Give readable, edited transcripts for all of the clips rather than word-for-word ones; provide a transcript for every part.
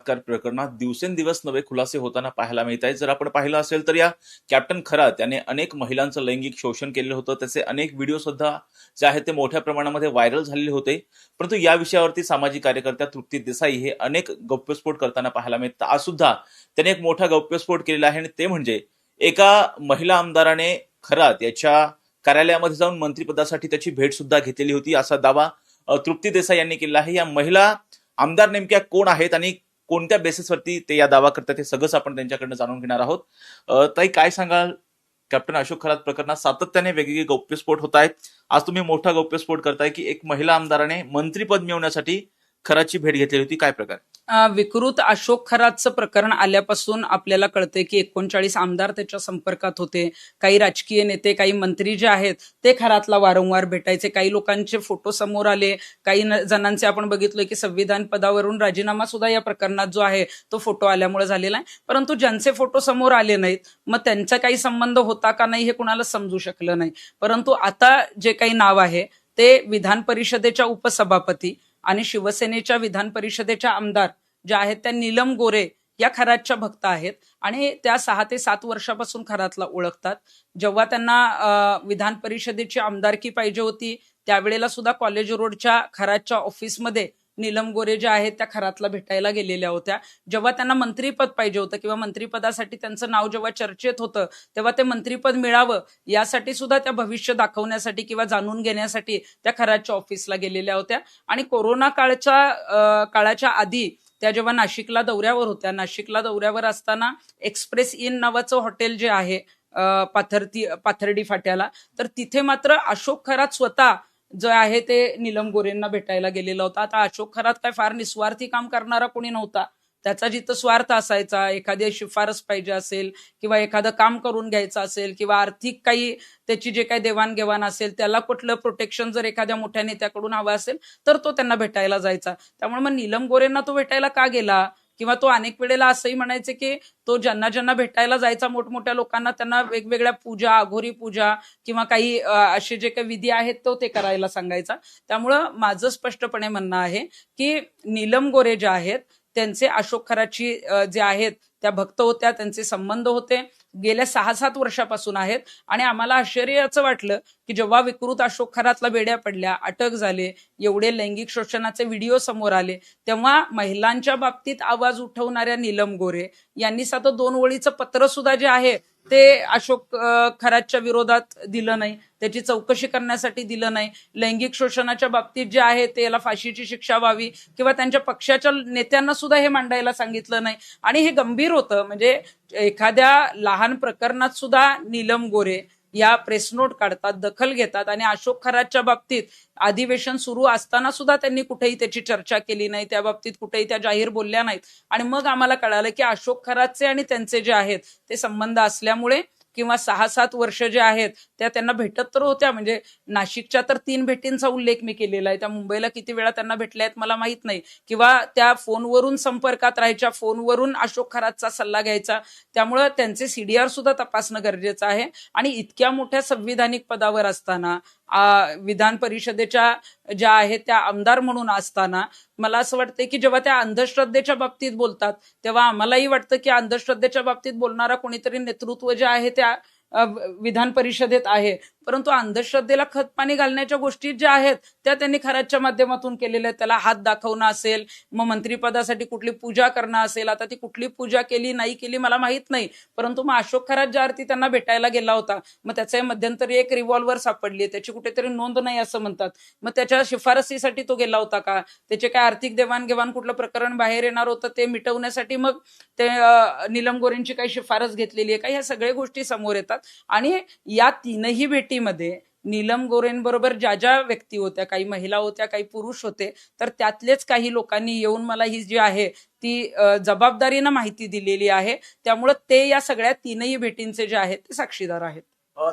बलात्कार प्रकरणात दिवसेंदिवस नवे खुलासे होताना पाहायला मिळत आहेत. जर आपण पाहिलं असेल तर या कॅप्टन खरात याने अनेक महिलांचं लैंगिक शोषण केलेलं होतं. त्याचे अनेक व्हिडिओ सुद्धा जे आहेत ते मोठ्या प्रमाणामध्ये व्हायरल झालेले होते. परंतु या विषयावरती सामाजिक कार्यकर्त्या तृप्ती देसाई हे अनेक गौप्यस्फोट करताना पाहायला मिळतात. आज सुद्धा त्याने एक मोठा गौप्यस्फोट केलेला आहे आणि ते म्हणजे एका महिला आमदाराने खरात याच्या कार्यालयामध्ये जाऊन मंत्रिपदासाठी त्याची भेट सुद्धा घेतलेली होती, असा दावा तृप्ती देसाई यांनी केला आहे. या महिला आमदार नेमक्या कोण आहेत आणि कोणत्या बेसिसवरती ते या दावा करतात हे सगळंच आपण त्यांच्याकडनं जाणून घेणार आहोत. ताई, काय सांगाल? कॅप्टन अशोक खरात प्रकरणात सातत्याने वेगवेगळे गौप्यस्फोट होत आहेत. आज तुम्ही मोठा गौप्यस्फोट करताय की एक महिला आमदाराने मंत्रीपद मिळवण्यासाठी खरातची भेट घेतलेली होती. काय प्रकार? विकृत अशोक खरातचं प्रकरण आल्यापासून आपल्याला कळतंय की 39 आमदार त्याच्या संपर्कात होते. काही राजकीय नेते, काही मंत्री जे आहेत ते खरातला वारंवार भेटायचे. काही लोकांचे फोटो समोर आले. काही जणांचे आपण बघितलोय की संविधान पदावरून राजीनामा सुद्धा या प्रकरणात जो आहे तो फोटो आल्यामुळे झालेला आहे. परंतु ज्यांचे फोटो समोर आले नाहीत, मग त्यांचा काही संबंध होता का नाही हे कुणाला समजू शकलं नाही. परंतु आता जे काही नाव आहे ते विधान परिषदेच्या उपसभापती आणि शिवसेनेच्या विधान परिषदेच्या आमदार ज्या आहेत त्या नीलम गोरे या खरातच्या भक्त आहेत आणि त्या 6 ते 7 वर्षापासून खरातला ओळखतात. जेव्हा त्यांना विधान परिषदेची आमदारकी पाहिजे होती त्यावेळेला सुद्धा कॉलेज रोडच्या खरातच्या ऑफिसमध्ये नीलम गोरे ज्या आहेत त्या खरातला भेटायला गेलेल्या होत्या. जेव्हा त्यांना मंत्रीपद पाहिजे होतं किंवा मंत्रिपदासाठी त्यांचं नाव जेव्हा चर्चेत होतं तेव्हा ते मंत्रीपद मिळावं यासाठी सुद्धा त्या भविष्य दाखवण्यासाठी किंवा जाणून घेण्यासाठी त्या खरातच्या ऑफिसला गेलेल्या होत्या. आणि कोरोना काळाच्या आधी त्या जेव्हा नाशिकला दौऱ्यावर होत्या, नाशिकला दौऱ्यावर असताना एक्सप्रेस इन नावाचं हॉटेल जे आहे पाथर्डी फाट्याला, तर तिथे मात्र अशोक खरात स्वतः जो आहे ते नीलम गोरेंना भेटायला गेलेला होता. आता अशोक खरात काय फार निस्वार्थी काम करणारा कोणी नव्हता. त्याचा जिथं स्वार्थ असायचा, एखादी शिफारस पाहिजे असेल किंवा एखादं काम करून घ्यायचं असेल किंवा आर्थिक काही त्याची जे काही देवाणघेवाण असेल, त्याला कुठलं प्रोटेक्शन जर एखाद्या मोठ्या नेत्याकडून हवं असेल तर तो त्यांना भेटायला जायचा. त्यामुळे मग नीलम गोरेंना तो भेटायला का गेला? किंवा तो अनेक वेळेला असंही म्हणायचे की तो ज्यांना ज्यांना भेटायला जायचा मोठमोठ्या लोकांना, त्यांना वेगवेगळ्या पूजा, अघोरी पूजा किंवा काही असे जे काही विधी आहेत तो ते करायला सांगायचा. त्यामुळं माझं स्पष्टपणे म्हणणं आहे की नीलम गोरे ज्या आहेत त्यांचे अशोक खरातची जे आहेत त्या भक्त होत्या, त्यांचे संबंध होते गेल्या 6-7 वर्षापासून आहेत. आणि आम्हाला आश्चर्याचं वाटलं की जेव्हा विकृत अशोक खरातला बेड्या पडल्या, अटक झाले, एवढे लैंगिक शोषणाचे व्हिडिओ समोर आले, तेव्हा महिलांच्या बाबतीत आवाज उठवणाऱ्या नीलम गोरे यांनी साधं 2 ओळीचं पत्र सुद्धा जे आहे ते अशोक खरातच्या विरोधात दिलं नाही, त्याची चौकशी करण्यासाठी दिलं नाही. लैंगिक शोषणाच्या बाबतीत जे आहे ते याला फाशीची शिक्षा व्हावी किंवा त्यांच्या पक्षाच्या नेत्यांना सुद्धा हे मांडायला सांगितलं नाही. आणि हे गंभीर होतं. म्हणजे एखाद्या लहान प्रकरणात सुद्धा नीलम गोरे या प्रेस नोट काढतात, दखल घेतात आणि अशोक खरातच्या बाबतीत अधिवेशन सुरू असताना सुद्धा त्यांनी कुठेही त्याची चर्चा केली नाही, त्या बाबतीत कुठेही त्या जाहीर बोलल्या नाहीत. आणि मग आम्हाला कळालं की अशोक खरातचे आणि त्यांचे जे आहेत ते संबंध असल्यामुळे किंवा 6-7 वर्ष जे आहेत त्या त्यांना भेटत तर होत्या. म्हणजे नाशिकच्या तर 3 भेटींचा उल्लेख मी केलेला आहे. त्या मुंबईला किती वेळा त्यांना भेटल्या आहेत मला माहित नाही. किंवा त्या फोनवरून संपर्कात राहायच्या, फोनवरून अशोक खरातचा सल्ला घ्यायचा. त्यामुळं त्यांचे सीडीआर सुद्धा तपासणं गरजेचं आहे. आणि इतक्या मोठ्या संविधानिक पदावर असताना, विधान परिषदेच्या ज्या आहेत त्या आमदार म्हणून असताना, मला असं वाटतं की जेव्हा त्या अंधश्रद्धेच्या बाबतीत बोलतात तेव्हा आम्हालाही वाटतं की अंधश्रद्धेच्या बाबतीत बोलणारा कोणीतरी नेतृत्व जे आहे त्या विधान परिषदेत आहे. परंतु अंधश्रद्धेला खतपाणी घालण्याच्या गोष्टी ज्या आहेत त्या त्यांनी खरातच्या माध्यमातून केलेल्या आहेत. त्याला हात दाखवणं असेल, मग मंत्रिपदासाठी कुठली पूजा करणं असेल. आता ती कुठली पूजा केली नाही केली मला माहित नाही, परंतु मग अशोक खरात ज्या अर्थी त्यांना भेटायला गेला होता, मग त्याच्या मध्यंतरी एक रिव्हॉल्वर सापडली, त्याची कुठेतरी नोंद नाही असं म्हणतात. मग त्याच्या शिफारसीसाठी तो गेला होता का? त्याचे काय आर्थिक देवाणघेवाण कुठलं प्रकरण बाहेर येणार होतं ते मिटवण्यासाठी मग ते नीलम गोरेंची काही शिफारस घेतलेली आहे का? ह्या सगळ्या गोष्टी समोर येतात. आणि या 3ही भेटीमध्ये नीलम गोरेंबरोबर ज्या ज्या व्यक्ती होत्या, काही महिला होत्या, काही पुरुष होते, तर त्यातलेच काही लोकांनी येऊन मला ही जी आहे ती जबाबदारीनं माहिती दिलेली आहे. त्यामुळे ते या सगळ्या 3ही भेटींचे जे आहेत ते साक्षीदार आहेत.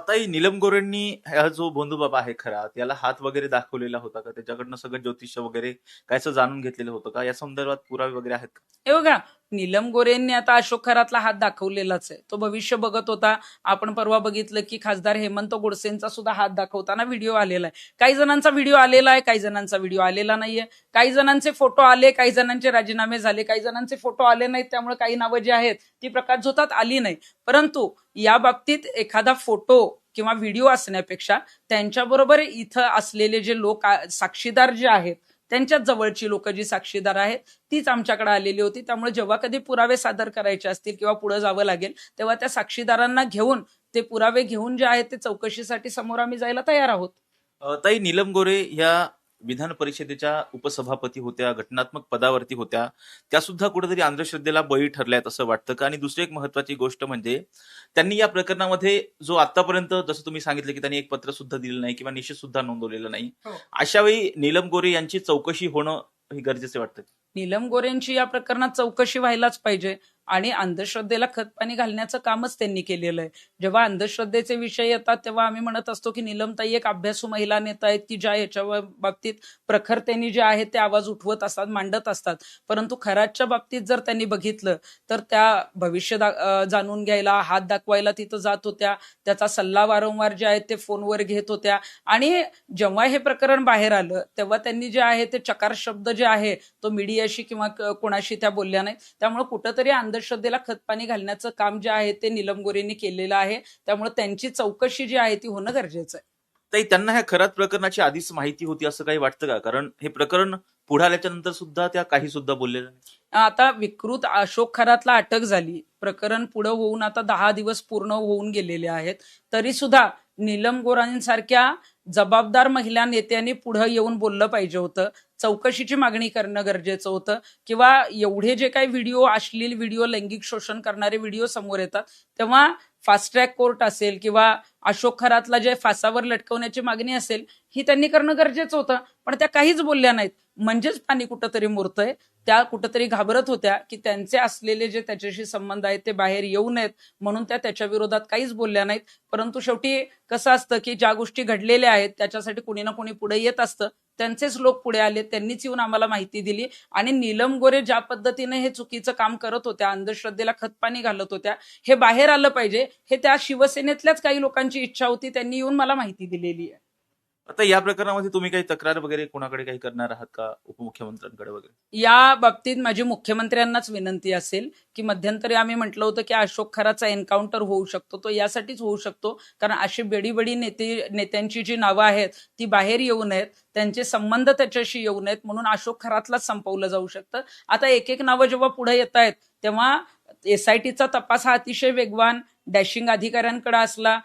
ताई, नीलम गोरेंनी हा जो बंधुबाबा आहे खरात याला हात वगैरे दाखवलेला होता का? त्याच्याकडनं सगळं ज्योतिष वगैरे काय असं जाणून घेतलेलं होतं का? या संदर्भात पुरावे वगैरे आहेत का? हे बघा, नीलम गोरेंनी आता अशोक खरातला हात दाखवलेलाच आहे. तो भविष्य बघत होता. आपण परवा बघितलं की खासदार हेमंत गोडसेंचा सुद्धा हात दाखवताना व्हिडिओ आलेला आहे. काही जणांचा व्हिडिओ आलेला आहे, काही जणांचा व्हिडिओ आलेला नाहीये. काही जणांचे फोटो आले, काही जणांचे राजीनामे झाले, काही जणांचे फोटो आले नाहीत. त्यामुळे काही नावं जी आहेत ती प्रकाशझोतात आली नाही. परंतु या बाबतीत एखादा फोटो किंवा व्हिडिओ असण्यापेक्षा त्यांच्याबरोबर इथं असलेले जे लोक साक्षीदार जे आहेत, त्यांच्याच जवळची लोक जी साक्षीदार आहेत तीच आमच्याकडे आलेली होती. त्यामुळे जेव्हा कधी पुरावे सादर करायचे असतील किंवा पुढे जावं लागेल तेव्हा त्या साक्षीदारांना घेऊन ते पुरावे घेऊन जे आहेत ते चौकशीसाठी समोर आम्ही जायला तयार आहोत. ताई, नीलम गोरे या विधान परिषदेच्या उपसभापती होत्या, घटनात्मक पदावरती होत्या, त्या सुद्धा कुठेतरी अंधश्रद्धेला बळी ठरल्यात असं वाटतं का? आणि दुसरी एक महत्वाची गोष्ट म्हणजे त्यांनी या प्रकरणामध्ये जो आतापर्यंत जसं तुम्ही सांगितलं की त्यांनी एक पत्र सुद्धा दिलं नाही किंवा निषेध सुद्धा नोंदवलेला नाही, अशा वेळी नीलम गोरे यांची चौकशी होणं हे गरजेचे वाटतं. नीलम गोरेंची या प्रकरणात चौकशी व्हायलाच पाहिजे आणि अंधश्रद्धेला खतपाणी घालण्याचं कामच त्यांनी केलेलं आहे. जेव्हा अंधश्रद्धेचे विषय येतात तेव्हा आम्ही म्हणत असतो की नीलमताई एक अभ्यासू महिला नेता आहेत की ज्या याच्या बाबतीत प्रखरतेने जे आहे ते आवाज उठवत असतात, मांडत असतात. परंतु खरातच्या बाबतीत जर त्यांनी बघितलं तर त्या भविष्य जाणून घ्यायला, हात दाखवायला तिथं जात होत्या. त्याचा सल्ला वारंवार जे आहे ते फोनवर घेत होत्या. आणि जेव्हा हे प्रकरण बाहेर आलं तेव्हा त्यांनी जे आहे ते चकार शब्द जे आहे तो मीडियाशी किंवा कोणाशी त्या बोलल्या नाहीत. त्यामुळे कुठंतरी अंधश्रद्धेला खतपाणी घालण्याचं काम जे आहे ते नीलम गोरेंनी केलेलं आहे. त्यामुळे त्यांची चौकशी जी आहे ती होणं गरजेचं आहे. ताई, त्यांना ह्या खरात प्रकरणाची आधीच माहिती होती असं काही वाटतं का? कारण हे प्रकरण पुढे आल्याच्या नंतर सुद्धा त्या काही सुद्धा बोललेल्या नाही. आता विकृत अशोक खरातला अटक झाली, प्रकरण पुढे होऊन आता 10 दिवस पूर्ण होऊन गेलेले आहेत, तरी सुद्धा नीलम गोरेंसारख्या जबाबदार महिला नेत्यांनी पुढे येऊन बोललं पाहिजे होतं. चौकशीची मागणी करणं गरजेचं होतं. किंवा एवढे जे काही व्हिडिओ, अश्लील व्हिडिओ, लैंगिक शोषण करणारे व्हिडिओ समोर येतात तेव्हा फास्ट ट्रॅक कोर्ट असेल किंवा अशोक खरातला जे फासावर लटकवण्याची मागणी असेल ही त्यांनी करणं गरजेचं होतं. पण त्या काहीच बोलल्या नाहीत. म्हणजेच पाणी कुठंतरी मुरतंय. त्या कुठंतरी घाबरत होत्या की त्यांचे असलेले जे त्याच्याशी संबंध आहेत ते बाहेर येऊ नयेत म्हणून त्या त्याच्या विरोधात काहीच बोलल्या नाहीत. परंतु शेवटी कसं असतं की ज्या गोष्टी घडलेल्या आहेत त्याच्यासाठी कुणी ना कुणी पुढे येत असतं. त्यांचेच लोक पुढे आले, त्यांनीच येऊन आम्हाला माहिती दिली. आणि नीलम गोरे ज्या पद्धतीने हे चुकीचं काम करत होत्या, अंधश्रद्धेला खतपाणी घालत होत्या, हे बाहेर आलं पाहिजे. हे त्या शिवसेनेतल्याच काही लोकांची इच्छा होती. त्यांनी येऊन मला माहिती दिलेली आहे. आता या प्रकरणामध्ये तुम्ही काही तक्रार वगैरे कोणाकडे काही करणार आहात का, उपमुख्यमंत्र्यांकडे वगैरे? या बाबतीत माझी मुख्यमंत्र्यांनाच विनंती असेल की मध्यंतरी आम्ही म्हटलं होतं की अशोक खराचा एन्काउंटर होऊ शकतो, तो यासाठीच होऊ शकतो कारण अशी बेडी नेत्यांची जी नावं आहेत ती बाहेर येऊ नयेत, त्यांचे संबंध त्याच्याशी येऊ नयेत म्हणून अशोक खरातलाच संपवलं जाऊ शकतं. आता एक एक नावं जेव्हा पुढे येत आहेत तेव्हा एसआयटीचा तपास हा अतिशय वेगवान, डॅशिंग अधिकाऱ्यांकडे असला,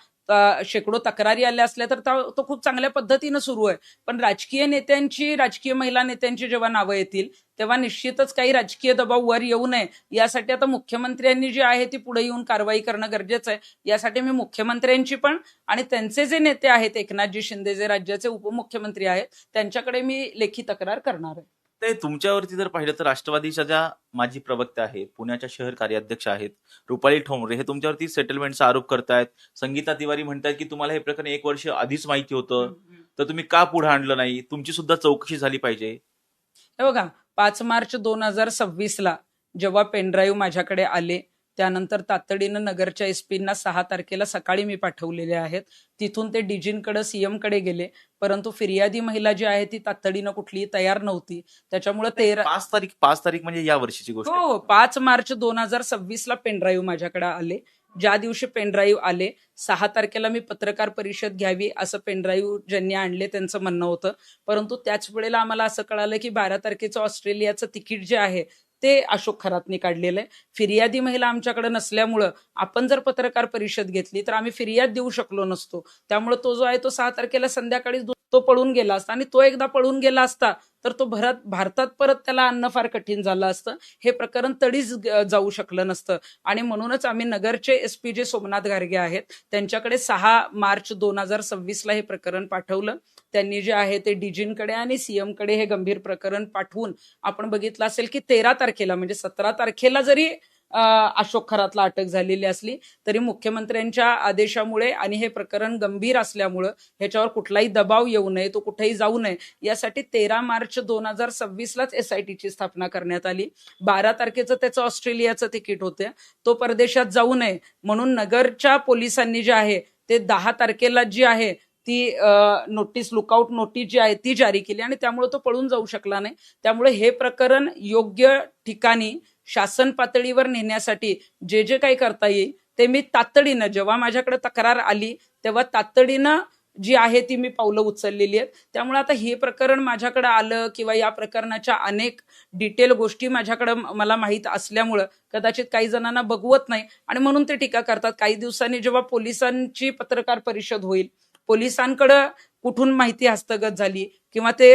शेकडो तक्रारी आल्या असल्या तर तो खूप चांगल्या पद्धतीनं सुरू आहे. पण राजकीय महिला नेत्यांची जेव्हा नावं येतील तेव्हा निश्चितच काही राजकीय दबाव वर येऊ नये यासाठी आता मुख्यमंत्र्यांनी जी आहे ती पुढे येऊन कारवाई करणं गरजेचं आहे. यासाठी मी मुख्यमंत्र्यांची पण आणि त्यांचे जे नेते आहेत, एकनाथजी शिंदे जे राज्याचे उपमुख्यमंत्री आहेत, त्यांच्याकडे मी लेखी तक्रार करणार आहे. ते तुमच्यावरती जर पाहिलं तर राष्ट्रवादीच्या ज्या माजी प्रवक्त्या आहेत, पुण्याच्या शहर कार्याध्यक्ष आहेत रुपाली ठोंबरे, हे तुमच्यावरती सेटलमेंटचा आरोप करतायत. संगीता तिवारी म्हणतायत की तुम्हाला हे प्रकरण 1 वर्ष आधीच माहिती होतं, तर तुम्ही का पुढे आणलं नाही, तुमची सुद्धा चौकशी झाली पाहिजे. हे बघा, 5 मार्च 2026ला जेव्हा पेनड्राईव्ह माझ्याकडे आले त्यानंतर तातडीनं नगरच्या एसपींना 6 तारखेला सकाळी मी पाठवलेले आहेत. तिथून ते डीजींकडे, सीएम कडे गेले. परंतु फिर्यादी महिला जी आहे ती तातडीनं कुठलीही तयार नव्हती. त्याच्यामुळे 5 तारीख म्हणजे या वर्षीची गोष्ट आहे. हो, 5 मार्च 2026ला पेनड्राईव्ह माझ्याकडे आले. ज्या दिवशी पेनड्राईव्ह आले 6 तारखेला मी पत्रकार परिषद घ्यावी असं पेनड्राईव्ह ज्यांनी आणले त्यांचं म्हणणं होतं. परंतु त्याच वेळेला आम्हाला असं कळालं की 12 तारखेचं ऑस्ट्रेलियाचं तिकीट जे आहे ते अशोक खरातने काढलेलं आहे. फिर्यादी महिला आमच्याकडे नसल्यामुळं आपण जर पत्रकार परिषद घेतली तर आम्ही फिर्याद देऊ शकलो नसतो. त्यामुळे तो जो आहे तो 6 तारखेला संध्याकाळी तो पळून गेला असता आणि तो एकदा पळून गेला असता तर तो भारतात परत त्याला आणणं फार कठीण झालं असतं. हे प्रकरण तडीच जाऊ शकलं नसतं. आणि म्हणूनच आम्ही नगरचे एसपी जे सोमनाथ गारगे आहेत त्यांच्याकडे 6 मार्च 2026ला हे प्रकरण पाठवलं. त्यांनी जे आहे ते डीजींकडे आणि सीएम कडे हे गंभीर प्रकरण पाठवून आपण बघितलं असेल की 13 तारखेला म्हणजे 17 तारखेला जरी अशोक खरातला अटक झालेली असली तरी मुख्यमंत्र्यांच्या आदेशामुळे आणि हे प्रकरण गंभीर असल्यामुळं ह्याच्यावर कुठलाही दबाव येऊ नये, तो कुठेही जाऊ नये, यासाठी 13 मार्च 2026लाच SITची स्थापना करण्यात आली. 12 तारखेचं त्याचं ऑस्ट्रेलियाचं तिकीट होतं, तो परदेशात जाऊ नये म्हणून नगरच्या पोलिसांनी जे आहे ते 10 तारखेला जी आहे ती नोटीस, लुकआउट नोटीस जी आहे ती जारी केली आणि त्यामुळे तो पळून जाऊ शकला नाही. त्यामुळे हे प्रकरण योग्य ठिकाणी शासन पातळीवर नेण्यासाठी जे जे काही करता येईल ते मी तातडीनं, जेव्हा माझ्याकडे तक्रार आली तेव्हा तातडीनं जी आहे ती मी पावलं उचललेली आहेत. त्यामुळे आता हे प्रकरण माझ्याकडे आलं किंवा या प्रकरणाच्या अनेक डिटेल गोष्टी माझ्याकडे मला माहीत असल्यामुळं कदाचित काही जणांना बघवत नाही आणि म्हणून ते टीका करतात. काही दिवसांनी जेव्हा पोलिसांची पत्रकार परिषद होईल, पोलिसांकडे कुठून माहिती हस्तगत झाली किंवा ते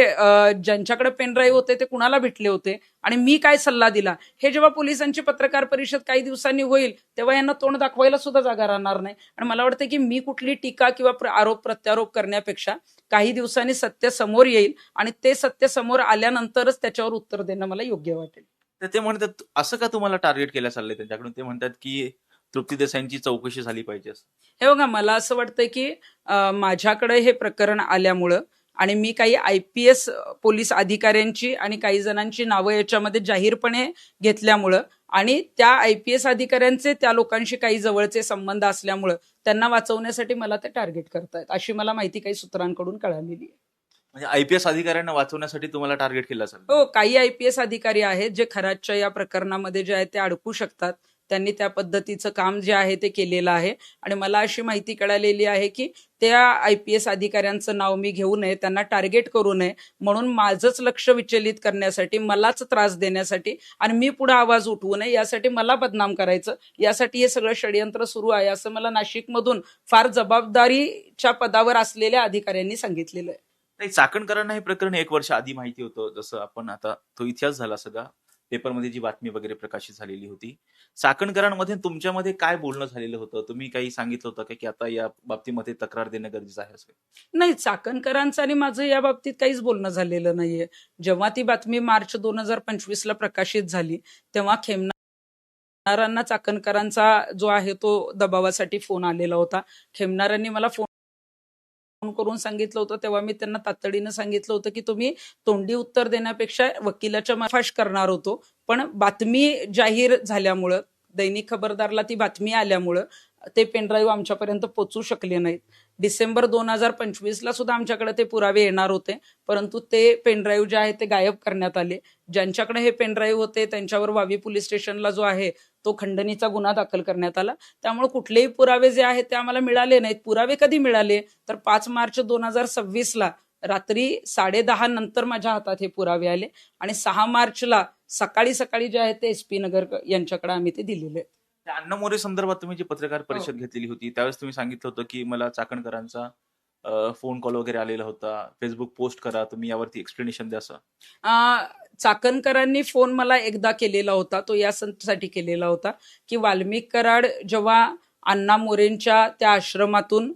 ज्यांच्याकडे पेनड्राईव्ह होते ते कुणाला भेटले होते आणि मी काय सल्ला दिला, हे जेव्हा पोलिसांची पत्रकार परिषद काही दिवसांनी होईल तेव्हा यांना तोंड दाखवायला सुद्धा जागा राहणार नाही. आणि मला वाटतं की मी कुठली टीका किंवा आरोप प्रत्यारोप करण्यापेक्षा काही दिवसांनी सत्य समोर येईल आणि ते सत्य समोर आल्यानंतरच त्याच्यावर उत्तर देणं मला योग्य वाटेल. तर ते म्हणतात असं का तुम्हाला टार्गेट केलं चाललंय त्यांच्याकडून? ते म्हणतात की तृप्ती देसाईंची चौकशी झाली पाहिजे असं. हे बघा, मला असं वाटतंय की माझ्याकडे हे प्रकरण आल्यामुळं आणि मी काही IPS पोलीस अधिकाऱ्यांची आणि काही जणांची नावं याच्यामध्ये जाहीरपणे घेतल्यामुळं आणि त्या IPS अधिकाऱ्यांचे त्या लोकांशी काही जवळचे संबंध असल्यामुळं त्यांना वाचवण्यासाठी मला ते टार्गेट करतायत, अशी मला माहिती काही सूत्रांकडून कळालेली आहे. म्हणजे IPS अधिकाऱ्यांना वाचवण्यासाठी तुम्हाला टार्गेट केलं असेल? हो, काही IPS अधिकारी आहेत जे खरातच्या या प्रकरणामध्ये जे आहे ते अडकू शकतात. त्यांनी त्या पद्धतीचं काम जे आहे ते केलेलं आहे आणि मला अशी माहिती कळालेली आहे की त्या IPS अधिकाऱ्यांचं नाव मी घेऊ नये, त्यांना टार्गेट करू नये म्हणून माझंच लक्ष विचलित करण्यासाठी, मलाच त्रास देण्यासाठी आणि मी पुढे आवाज उठवू नये यासाठी, मला बदनाम करायचं यासाठी हे सगळं षडयंत्र सुरू आहे, असं मला नाशिकमधून फार जबाबदारीच्या पदावर असलेल्या अधिकाऱ्यांनी सांगितलेलं आहे. नाही, चाकणकरांना हे प्रकरण 1 वर्ष आधी माहिती होतं. जसं आपण आता तो इतिहास झाला सगळा, पेपरमध्ये जी बातमी वगैरे प्रकाशित झालेली होती. चाकणकरांमध्ये तुमच्यामध्ये काय बोलणं झालेलं होतं? तुम्ही काही सांगितलं होतं की आता या बाबतीमध्ये तक्रार देणं गरजेचं आहे असं? नाही, चाकणकरांचं आणि माझं या बाबतीत काहीच बोलणं झालेलं नाहीये. जेव्हा ती बातमी मार्च 2025ला प्रकाशित झाली तेव्हा खेमणारांना चाकणकरांचा जो आहे तो दबावासाठी फोन आलेला होता. खेमणारांनी मला फोन करून सांगितलं होतं तेव्हा मी त्यांना तातडीनं सांगितलं होतं की तुम्ही तोंडी उत्तर देण्यापेक्षा वकिलाच्या मार्फत करणार होतो, पण बातमी जाहीर झाल्यामुळं, दैनिक खबरदारला ती बातमी आल्यामुळं ते पेनड्राईव्ह आमच्यापर्यंत पोहोचू शकले नाहीत. डिसेंबर 2025ला सुद्धा आमच्याकडे ते पुरावे येणार होते, परंतु ते पेनड्राईव्ह जे आहे ते गायब करण्यात आले. ज्यांच्याकडे हे पेनड्राईव्ह होते त्यांच्यावर वावी पोलीस स्टेशनला जो आहे तो खंडणीचा गुन्हा दाखल करण्यात आला. त्यामुळे कुठलेही पुरावे जे आहेत ते आम्हाला मिळाले नाहीत. पुरावे कधी मिळाले तर 5 मार्च 2026ला रात्री 10:30 नंतर माझ्या हातात हे पुरावे आले आणि 6 मार्चला सकाळी सकाळी जे आहे ते SP नगर यांच्याकडे आम्ही ते दिलेले. त्या अण्णा मोरे संदर्भात तुम्ही जी पत्रकार परिषद घेतलेली होती त्यावेळेस तुम्ही सांगितलं होतं की मला चाकणकरांचा फोन कॉल वगैरे आलेला होता, फेसबुक पोस्ट करा, तुम्ही यावरती एक्सप्लेनेशन द्या असं. चाकणकरांनी फोन मला एकदा केलेला होता, तो यासाठी केलेला होता की वाल्मिक कराड जेव्हा अण्णा मोरेंच्या त्या आश्रमातून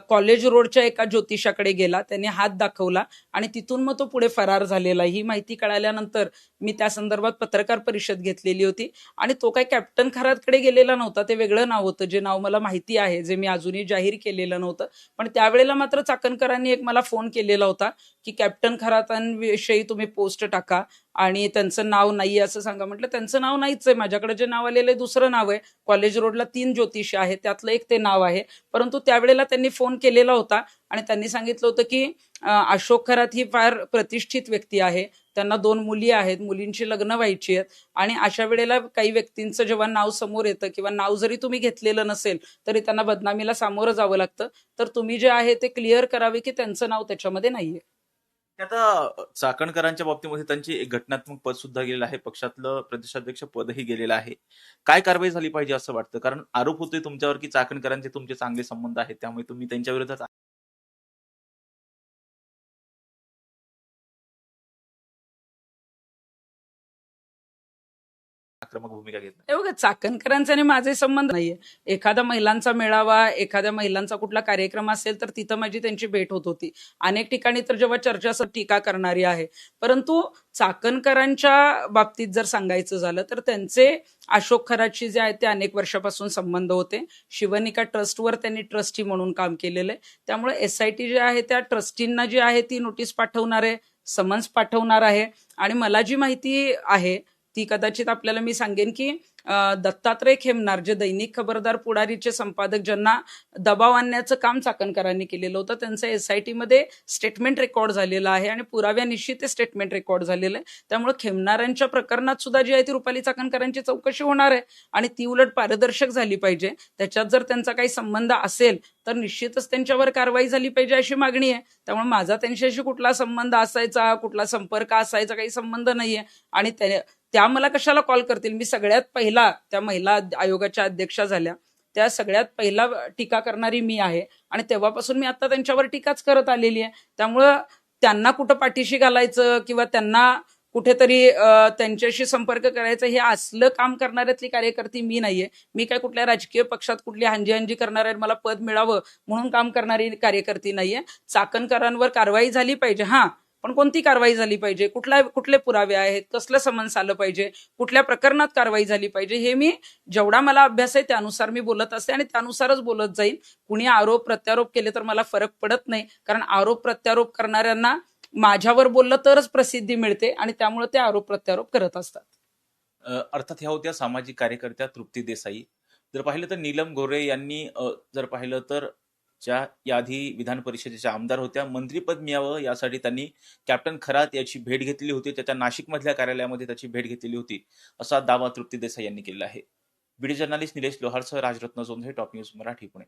कॉलेज रोडच्या एका ज्योतिषाकडे गेला, त्याने हात दाखवला आणि तिथून मग तो पुढे फरार झालेला. ही माहिती कळाल्यानंतर मी त्या संदर्भात पत्रकार परिषद घेतलेली होती आणि तो काही कॅप्टन खरातकडे गेलेला नव्हता, ते वेगळं नाव होतं, जे नाव मला माहिती आहे, जे मी अजूनही जाहीर केलेलं नव्हतं. पण त्यावेळेला मात्र चाकणकरांनी एक मला फोन केलेला होता की कॅप्टन खरातांविषयी तुम्ही पोस्ट टाका आणि त्यांचं नाव नाही असं सांगा. म्हटलं त्यांचं नाव नाहीच आहे, माझ्याकडे जे नाव आलेलं आहे दुसरं नाव आहे. कॉलेज रोडला 3 ज्योतिषी आहेत, त्यातलं एक ते नाव आहे. परंतु त्यावेळेला त्यांनी फोन केलेला होता आणि त्यांनी सांगितलं होतं की अशोक खरात ही फार प्रतिष्ठित व्यक्ती आहे, त्यांना 2 मुली आहेत, मुलींची लग्न व्हायची आहेत आणि अशा वेळेला काही व्यक्तींचं जेव्हा नाव समोर येतं किंवा नाव जरी तुम्ही घेतलेलं नसेल तरी त्यांना बदनामीला सामोरं जावं लागतं, तर तुम्ही जे आहे ते क्लिअर करावे की त्यांचं नाव त्याच्यामध्ये नाहीये. आता चाकणकरांच्या बाबतीमध्ये त्यांची एक घटनात्मक पद सुद्धा गेलेलं आहे, पक्षातलं प्रदेशाध्यक्ष पदही गेलेलं आहे. काय कारवाई झाली पाहिजे असं वाटतं? कारण आरोप होतोय तुमच्यावर की चाकणकरांचे तुमचे चांगले संबंध आहेत, त्यामुळे तुम्ही त्यांच्या विरोधात आक्रमक भूमिका घेतली. हे बघा, चाकणकरांचे आणि माझे संबंध नाहीये. एखादा महिलांचा मेळावा, एखाद्या महिलांचा कुठला कार्यक्रम असेल तर तिथं माझी त्यांची भेट होत होती. अनेक ठिकाणी तर जेव्हा चर्चा टीका करणारी आहे. परंतु चाकणकरांच्या बाबतीत जर सांगायचं झालं तर त्यांचे अशोक खरातशी जे आहेत ते अनेक वर्षापासून संबंध होते. शिवनिका ट्रस्टवर त्यांनी ट्रस्टी म्हणून काम केलेलं आहे. त्यामुळे SIT जे आहे त्या ट्रस्टींना जी आहे ती नोटीस पाठवणार आहे, समन्स पाठवणार आहे. आणि मला जी माहिती आहे ती कदाचित आपल्याला मी सांगेन की दत्तात्रय खेमनार जे दैनिक खबरदार पुढारीचे संपादक, ज्यांना दबाव आणण्याचं काम चाकणकरांनी केलेलं होतं, त्यांचं SIT मध्ये स्टेटमेंट रेकॉर्ड झालेलं आहे आणि पुराव्यानिशी ते स्टेटमेंट रेकॉर्ड झालेलं आहे. त्यामुळे खेमनारांच्या प्रकरणात सुद्धा जी आहे ती रुपाली चाकणकरांची चौकशी होणार आहे आणि ती उलट पारदर्शक झाली पाहिजे. त्याच्यात जर त्यांचा काही संबंध असेल तर निश्चितच त्यांच्यावर कारवाई झाली पाहिजे अशी मागणी आहे. त्यामुळे माझा त्यांच्याशी कुठला संबंध असायचा, कुठला संपर्क असायचा, काही संबंध नाहीये. आणि त्या मला कशाला कॉल करतील? मी सगळ्यात पहिला त्या महिला आयोगाच्या अध्यक्षा झाल्या, त्या सगळ्यात पहिला टीका करणारी मी आहे आणि तेव्हापासून मी आता त्यांच्यावर टीकाच करत आलेली आहे. त्यामुळं त्यांना कुठं पाठीशी घालायचं किंवा त्यांना कुठेतरी त्यांच्याशी संपर्क करायचा हे असलं काम करणाऱ्यातली कार्यकर्ती मी नाहीये. मी काय कुठल्या राजकीय पक्षात कुठली हांजी करणाऱ्या, मला पद मिळावं म्हणून काम करणारी कार्यकर्ती नाहीये. चाकणकरांवर कारवाई झाली पाहिजे, हा, पण कोणती कारवाई झाली पाहिजे, कुठले पुरावे आहेत, कसलं समन्स आलं पाहिजे, कुठल्या प्रकरणात कारवाई झाली पाहिजे, हे मी जेवढा मला अभ्यास आहे त्यानुसार मी बोलत असते आणि त्यानुसारच बोलत जाईल. कुणी आरोप प्रत्यारोप केले तर मला फरक पडत नाही, कारण आरोप प्रत्यारोप करणाऱ्यांना माझ्यावर बोललं तरच प्रसिद्धी मिळते आणि त्यामुळे ते आरोप प्रत्यारोप करत असतात. अर्थात ह्या होत्या सामाजिक कार्यकर्त्या तृप्ती देसाई. जर पाहिलं तर नीलम गोऱ्हे यांनी जर पाहिलं तर ज्या याआधी विधान परिषदेच्या आमदार होत्या, मंत्रीपद मिळावं यासाठी त्यांनी कॅप्टन खरात याची भेट घेतली होती. त्याच्या नाशिकमधल्या कार्यालयामध्ये त्याची भेट घेतलेली होती, असा दावा तृप्ती देसाई यांनी केला आहे. बीडी जर्नलिस्ट निलेश लोहारसह राजरत्न जोंधे, टॉप न्यूज मराठी, पुणे.